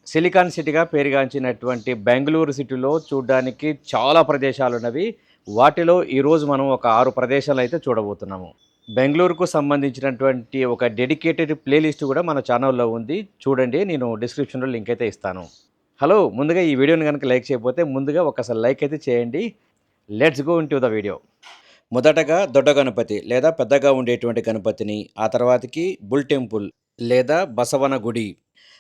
Silicon సిటీగా పేరుగాంచినటువంటి బెంగుళూరు సిటీలో చూడ్డానికి చాలా ప్రదేశాలున్నవి. వాటిలో ఈరోజు మనం ఒక 6 ప్రదేశాలైతే చూడబోతున్నాము. బెంగుళూరుకు సంబంధించినటువంటి ఒక డెడికేటెడ్ ప్లేలిస్ట్ కూడా మన ఛానల్లో ఉంది. చూడండి, నేను డిస్క్రిప్షన్‌లో లింక్ అయితే ఇస్తాను. హలో! ముందుగా ఈ వీడియోని గనుక లైక్ చేయకపోతే ముందుగా ఒకసారి లైక్ అయితే చేయండి. Let's go into the video. మొదటగా దొడ్డ గణపతి లేదా పెద్దగా ఉండేటువంటి గణపతిని, ఆ తర్వాతకి బుల్ టెంపుల్ లేదా బసవన గుడి,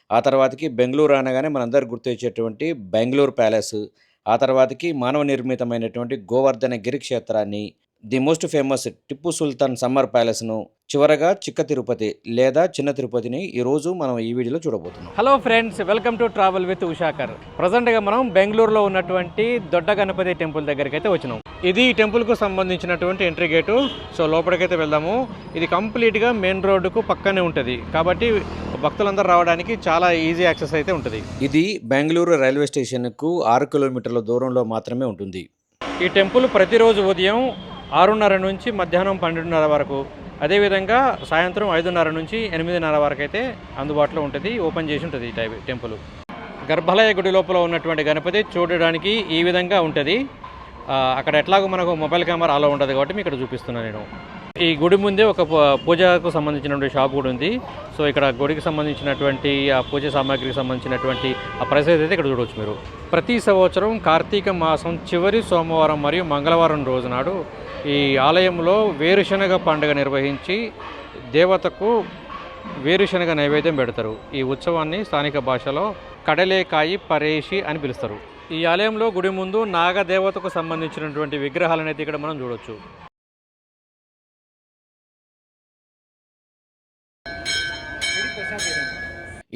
ఆ తర్వాతకి బెంగుళూరు అనగానే మనందరికి గుర్తొచ్చేటువంటి బెంగుళూరు ప్యాలెస్, ఆ తర్వాతకి మానవ నిర్మితమైనటువంటి గోవర్ధన గిరి క్షేత్రాన్ని, the most famous Tipu Sultan summer ప్యాలెస్ను, చివరగా చిక్క తిరుపతి లేదా చిన్న తిరుపతిని ఈరోజు మనం ఈ వీడియోలో చూడబోతున్నాం. Hello friends, welcome to travel with Ushakar. ప్రజెంట్గా మనం బెంగళూరులో ఉన్నటువంటి దొడ్డ గణపతి టెంపుల్ దగ్గరికి అయితే వచ్చినాం. ఇది ఈ టెంపుల్కు సంబంధించినటువంటి ఎంట్రీ గేటు. సో లోపలికైతే వెళ్దాము. ఇది కంప్లీట్గా మెయిన్ రోడ్డుకు పక్కనే ఉంటుంది కాబట్టి భక్తులందరూ రావడానికి చాలా ఈజీ యాక్సెస్ అయితే ఉంటుంది. ఇది బెంగళూరు రైల్వే స్టేషన్కు 6 కిలోమీటర్ల దూరంలో మాత్రమే ఉంటుంది. ఈ టెంపుల్ ప్రతిరోజు ఉదయం 6:30 నుంచి మధ్యాహ్నం 12:30 వరకు, అదేవిధంగా సాయంత్రం 5:30 నుంచి 8:30 వరకు అయితే అందుబాటులో ఉంటుంది, ఓపెన్ చేసి ఉంటుంది ఈ టెంపుల్. గర్భాలయ గుడి లోపల ఉన్నటువంటి గణపతి చూడడానికి ఈ విధంగా ఉంటుంది. అక్కడ ఎట్లాగో మనకు మొబైల్ కెమెరా అలా ఉంటుంది కాబట్టి మీకు ఇక్కడ చూపిస్తున్నాను నేను. ఈ గుడి ముందే ఒక పూజకు సంబంధించినటువంటి షాప్ కూడా ఉంది. సో ఇక్కడ గుడికి సంబంధించినటువంటి ఆ పూజ సామాగ్రికి సంబంధించినటువంటి ఆ ప్రైస్ అయితే ఇక్కడ చూడవచ్చు మీరు. ప్రతి సంవత్సరం కార్తీక మాసం చివరి సోమవారం మరియు మంగళవారం రోజు నాడు ఈ ఆలయంలో వేరుశనగ పండుగ నిర్వహించి దేవతకు వేరుశనగ నైవేద్యం పెడతారు. ఈ ఉత్సవాన్ని స్థానిక భాషలో కడలేకాయి పరేషి అని పిలుస్తారు. ఈ ఆలయంలో గుడి ముందు నాగదేవతకు సంబంధించినటువంటి విగ్రహాలను అయితే ఇక్కడ మనం చూడవచ్చు.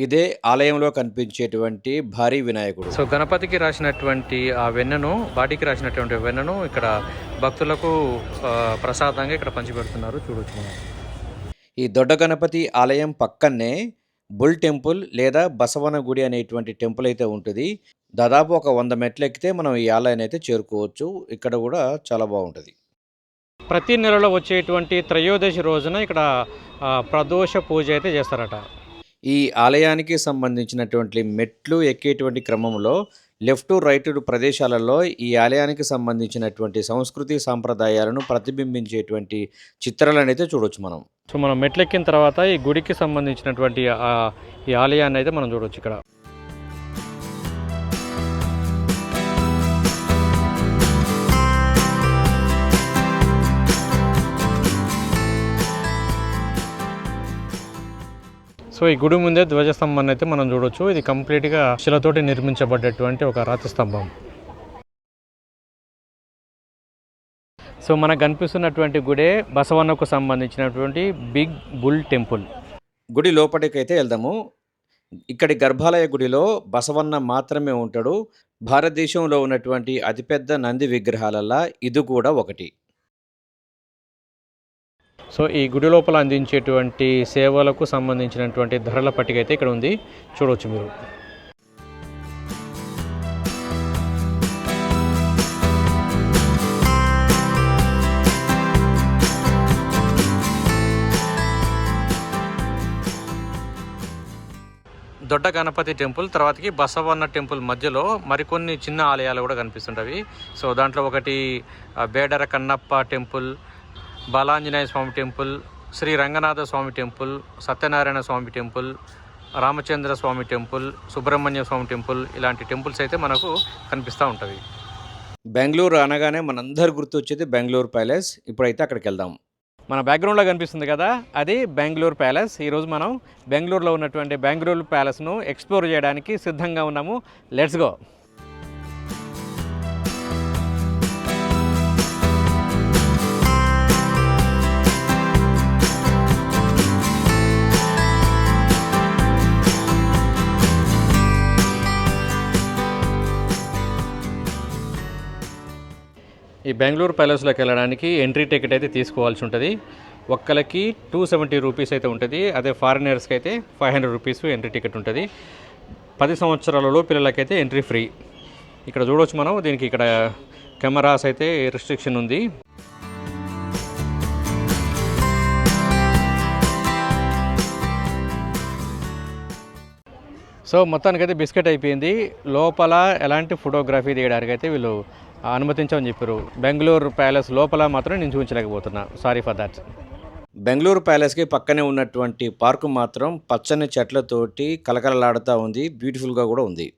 ఇదే ఆలయంలో కనిపించేటువంటి భారీ వినాయకుడు. సో గణపతికి రాసినటువంటి ఆ వెన్నను, బాటికి రాసినటువంటి వెన్నను ఇక్కడ భక్తులకు ప్రసాదంగా ఇక్కడ పంచిపెడుతున్నారు, చూడొచ్చు మనం. ఈ దొడ్డ గణపతి ఆలయం పక్కనే బుల్ టెంపుల్ లేదా బసవన గుడి అనేటువంటి టెంపుల్ అయితే ఉంటుంది. దాదాపు ఒక 100 మెట్లు ఎక్కితే మనం ఈ ఆలయాన్ని అయితే చేరుకోవచ్చు. ఇక్కడ కూడా చాలా బాగుంటుంది. ప్రతి నెలలో వచ్చేటువంటి త్రయోదశి రోజున ఇక్కడ ప్రదోష పూజ అయితే చేస్తారట. ఈ ఆలయానికి సంబంధించినటువంటి మెట్లు ఎక్కేటువంటి క్రమంలో లెఫ్ట్ రైట్ ప్రదేశాలలో ఈ ఆలయానికి సంబంధించినటువంటి సంస్కృతి సాంప్రదాయాలను ప్రతిబింబించేటువంటి చిత్రాలను అయితే చూడవచ్చు మనం. సో మనం మెట్లు ఎక్కిన తర్వాత ఈ గుడికి సంబంధించినటువంటి ఈ ఆలయాన్ని అయితే మనం చూడవచ్చు ఇక్కడ. సో ఈ గుడి ముందే ధ్వజస్తంభాన్ని అయితే మనం చూడవచ్చు. ఇది కంప్లీట్గా శిలతోటి నిర్మించబడ్డటువంటి ఒక రాతి స్తంభం. సో మనకు కనిపిస్తున్నటువంటి గుడే బసవన్నకు సంబంధించినటువంటి బిగ్ బుల్ టెంపుల్. గుడి లోపలికైతే వెళ్దాము. ఇక్కడి గర్భాలయ గుడిలో బసవన్న మాత్రమే ఉంటాడు. భారతదేశంలో ఉన్నటువంటి అతిపెద్ద నంది విగ్రహాలల్లో ఇది కూడా ఒకటి. సో ఈ గుడి లోపల అందించేటువంటి సేవలకు సంబంధించినటువంటి ధరల పట్టిక అయితే ఇక్కడ ఉంది, చూడవచ్చు మీరు. దొడ్డ గణపతి టెంపుల్ తర్వాతకి బసవన్న టెంపుల్ మధ్యలో మరికొన్ని చిన్న ఆలయాలు కూడా కనిపిస్తుంటవి. సో దాంట్లో ఒకటి బేడర కన్నప్ప టెంపుల్, బాలాంజనేయ స్వామి టెంపుల్, శ్రీ రంగనాథ స్వామి టెంపుల్, సత్యనారాయణ స్వామి టెంపుల్, రామచంద్ర స్వామి టెంపుల్, సుబ్రహ్మణ్య స్వామి టెంపుల్, ఇలాంటి టెంపుల్స్ అయితే మనకు కనిపిస్తూ ఉంటవి. బెంగళూరు అనగానే మనందరు గుర్తొచ్చేది బెంగళూరు ప్యాలెస్. ఇప్పుడైతే అక్కడికి వెళ్దాం. మన బ్యాక్గ్రౌండ్లో కనిపిస్తుంది కదా, అది బెంగళూరు ప్యాలెస్. ఈరోజు మనం బెంగళూరులో ఉన్నటువంటి బెంగళూరు ప్యాలెస్ను ఎక్స్ప్లోర్ చేయడానికి సిద్ధంగా ఉన్నాము. Let's go. ఈ బెంగళూరు ప్యాలెస్లోకి వెళ్ళడానికి ఎంట్రీ టికెట్ అయితే తీసుకోవాల్సి ఉంటుంది. ఒక్కరికి 270 రూపీస్ అయితే ఉంటుంది. అదే ఫారినర్స్కి అయితే 500 రూపీస్ ఎంట్రీ టికెట్ ఉంటుంది. 10 సంవత్సరాలలో పిల్లలకైతే ఎంట్రీ ఫ్రీ. ఇక్కడ చూడవచ్చు మనం. దీనికి ఇక్కడ కెమెరాస్ అయితే రిస్ట్రిక్షన్ ఉంది. సో మొత్తానికైతే బిస్కెట్ అయిపోయింది. లోపల ఎలాంటి ఫోటోగ్రఫీ తీయడానికి అయితే వీళ్ళు అనుమతించమని చెప్పారు. బెంగళూరు ప్యాలెస్ లోపల మాత్రం నేను చూపించలేకపోతున్నా, సారీ ఫర్ దాట్. బెంగళూరు ప్యాలెస్కి పక్కనే ఉన్నటువంటి పార్కు మాత్రం పచ్చని చెట్లతోటి కలకలలాడుతూ ఉంది, బ్యూటిఫుల్గా కూడా ఉంది.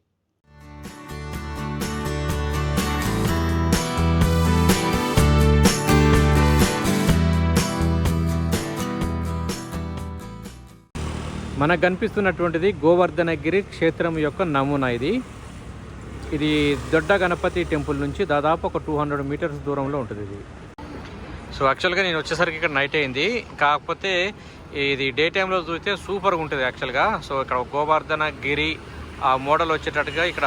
మనకు కనిపిస్తున్నటువంటిది గోవర్ధనగిరి క్షేత్రం యొక్క నమూనా. ఇది దొడ్డ గణపతి టెంపుల్ నుంచి దాదాపు ఒక 200 మీటర్స్ దూరంలో ఉంటుంది ఇది. సో యాక్చువల్గా నేను వచ్చేసరికి ఇక్కడ నైట్ అయింది, కాకపోతే ఇది డే టైంలో చూస్తే సూపర్గా ఉంటుంది యాక్చువల్గా. సో ఇక్కడ గోవర్ధనగిరి ఆ మోడల్ వచ్చేటట్టుగా ఇక్కడ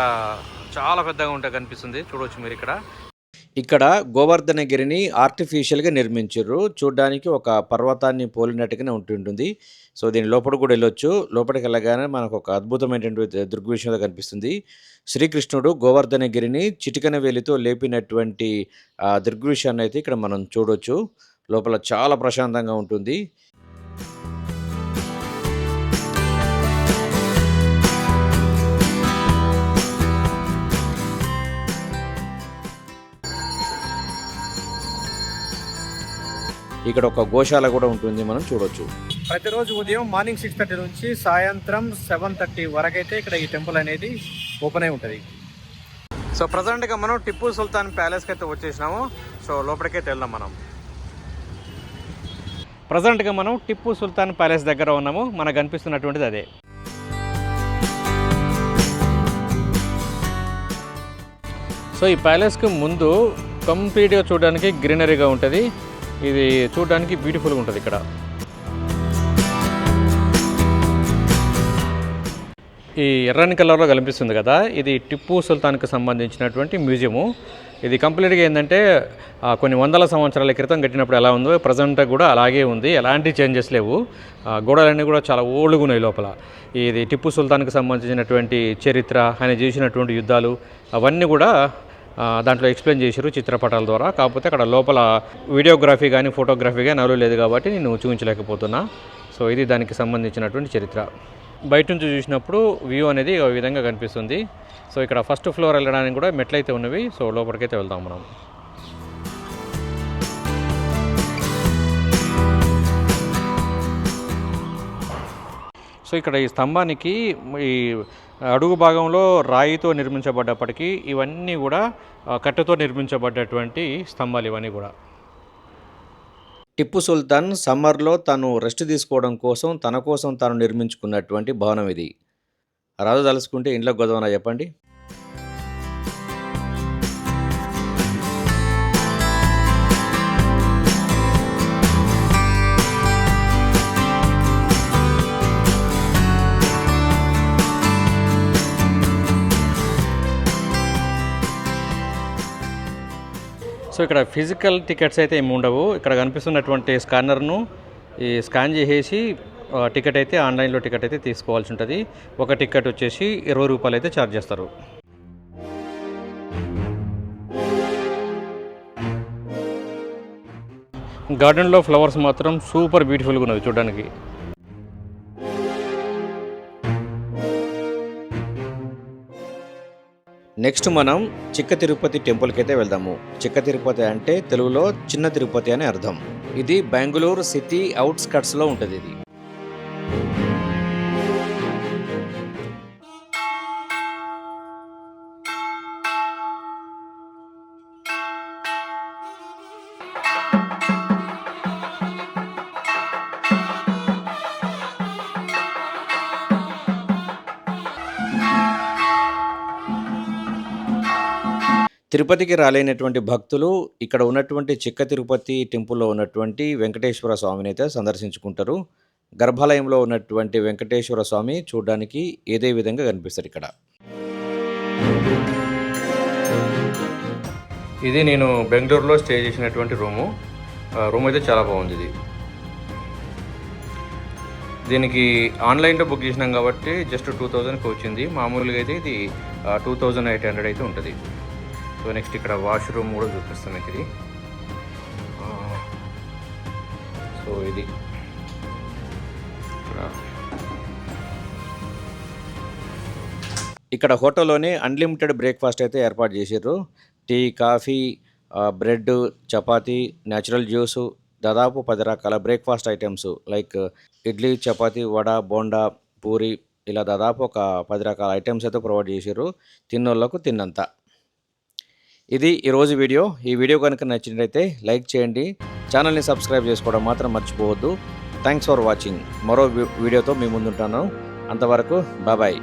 చాలా పెద్దగా ఉంటుంది కనిపిస్తుంది, చూడవచ్చు మీరు. ఇక్కడ గోవర్ధనగిరిని ఆర్టిఫిషియల్గా నిర్మించారు, చూడడానికి ఒక పర్వతాన్ని పోలినట్టుగానే ఉంటుంటుంది. సో దీని లోపల కూడా వెళ్ళొచ్చు. లోపలికి వెళ్ళగానే మనకు ఒక అద్భుతమైనటువంటి దృగ్విషయంలో కనిపిస్తుంది. శ్రీకృష్ణుడు గోవర్ధనగిరిని చిటికన వేలితో లేపినటువంటి దృగ్విషయాన్ని అయితే ఇక్కడ మనం చూడొచ్చు. లోపల చాలా ప్రశాంతంగా ఉంటుంది. ఇక్కడ ఒక గోశాల కూడా ఉంటుంది, మనం చూడొచ్చు. ప్రతిరోజు ఉదయం మార్నింగ్ 6:30 నుంచి సాయంత్రం 7:30 వరకైతే ఇక్కడ ఈ టెంపుల్ అనేది ఓపెన్ అయి ఉంటుంది. సో ప్రజెంట్గా మనం టిప్పు సుల్తాన్ ప్యాలెస్కి అయితే వచ్చేసినాము. సో లోపలికైతే వెళ్దాం మనం. ప్రజెంట్గా మనం టిప్పు సుల్తాన్ ప్యాలెస్ దగ్గర ఉన్నాము. మనకు కనిపిస్తున్నటువంటిది అదే. సో ఈ ప్యాలెస్కి ముందు కంప్లీట్గా చూడడానికి గ్రీనరీగా ఉంటుంది. ఇది చూడడానికి బ్యూటిఫుల్గా ఉంటుంది. ఇక్కడ ఈ ఎర్రని కలర్లో కనిపిస్తుంది కదా, ఇది టిప్పు సుల్తాన్కి సంబంధించినటువంటి మ్యూజియము. ఇది కంప్లీట్గా ఏంటంటే కొన్ని వందల సంవత్సరాల క్రితం కట్టినప్పుడు ఎలా ఉందో ప్రజెంట్ కూడా అలాగే ఉంది, ఎలాంటి చేంజెస్ లేవు. గోడలన్నీ కూడా చాలా ఓల్డ్గా ఉన్నాయి లోపల. ఇది టిప్పు సుల్తాన్కి సంబంధించినటువంటి చరిత్ర, ఆయన చేసినటువంటి యుద్ధాలు అవన్నీ కూడా దాంట్లో ఎక్స్ప్లెయిన్ చేశారు చిత్రపటాల ద్వారా. కాకపోతే అక్కడ లోపల వీడియోగ్రఫీ కానీ ఫోటోగ్రఫీ కానీ అలౌ లేదు కాబట్టి నేను చూపించలేకపోతున్నా. సో ఇది దానికి సంబంధించినటువంటి చరిత్ర. బయట నుంచి చూసినప్పుడు వ్యూ అనేది ఈ విధంగా కనిపిస్తుంది. సో ఇక్కడ ఫస్ట్ ఫ్లోర్ వెళ్ళడానికి కూడా మెట్లయితే ఉన్నవి. సో లోపలికైతే వెళ్దాం మనం. సో ఇక్కడ ఈ స్తంభానికి ఈ అడుగు భాగంలో రాయితో నిర్మించబడ్డప్పటికీ ఇవన్నీ కూడా కట్టెతో నిర్మించబడ్డటువంటి స్తంభాలు ఇవన్నీ కూడా. టిప్పు సుల్తాన్ సమ్మర్లో తను రెస్ట్ తీసుకోవడం కోసం తన కోసం తాను నిర్మించుకున్నటువంటి భవనం ఇది. రాజు తలుసుకుంటే ఇంట్లో గొడవనా చెప్పండి. సో ఇక్కడ ఫిజికల్ టికెట్స్ అయితే ఏమి ఉండవు. ఇక్కడ కనిపిస్తున్నటువంటి స్కానర్ను ఈ స్కాన్ చేసేసి టికెట్ అయితే ఆన్లైన్లో టికెట్ అయితే తీసుకోవాల్సి ఉంటుంది. ఒక టికెట్ వచ్చేసి 20 రూపాయలు అయితే ఛార్జ్ చేస్తారు. గార్డెన్లో ఫ్లవర్స్ మాత్రం సూపర్ బ్యూటిఫుల్గా ఉన్నవి చూడడానికి. నెక్స్ట్ మనం చిక్క తిరుపతి టెంపుల్కి అయితే వెళ్దాము. చిక్క తిరుపతి అంటే తెలుగులో చిన్న తిరుపతి అని అర్థం. ఇది బెంగళూరు సిటీ అవుట్స్కట్స్లో ఉంటుంది. ఇది తిరుపతికి రాలేనటువంటి భక్తులు ఇక్కడ ఉన్నటువంటి చిక్క తిరుపతి టెంపుల్లో ఉన్నటువంటి వెంకటేశ్వర స్వామిని అయితే సందర్శించుకుంటారు. గర్భాలయంలో ఉన్నటువంటి వెంకటేశ్వర స్వామి చూడడానికి ఏదే విధంగా కనిపిస్తారు ఇక్కడ. ఇది నేను బెంగళూరులో స్టే చేసినటువంటి రూమ్ అయితే చాలా బాగుంది. ఇది దీనికి ఆన్లైన్లో బుక్ చేసినాం కాబట్టి జస్ట్ 2000కి వచ్చింది. మామూలుగా అయితే ఇది 2800 అయితే ఉంటుంది. సో నెక్స్ట్ ఇక్కడ వాష్రూమ్ కూడా చూపిస్తాం మీకు ఇది. సో ఇది ఇక్కడ హోటల్లోనే అన్లిమిటెడ్ బ్రేక్ఫాస్ట్ అయితే ఏర్పాటు చేసిర్రు. Tea, coffee, bread, chapati, natural juice, దాదాపు 10 రకాల breakfast items like idli, chapati, vada, bonda, puri ఇలా దాదాపు ఒక 10 రకాల ఐటెమ్స్ అయితే ప్రొవైడ్ చేసిర్రు. తిన్నోళ్ళకు తిన్నంత. ఇది ఈరోజు వీడియో. ఈ వీడియో కనుక నచ్చినట్లయితే లైక్ చేయండి. ఛానల్ని సబ్స్క్రైబ్ చేసుకోవడం మాత్రం మర్చిపోవద్దు. Thanks for watching. మరో వీడియోతో మీ ముందుంటాను. అంతవరకు బాయ్.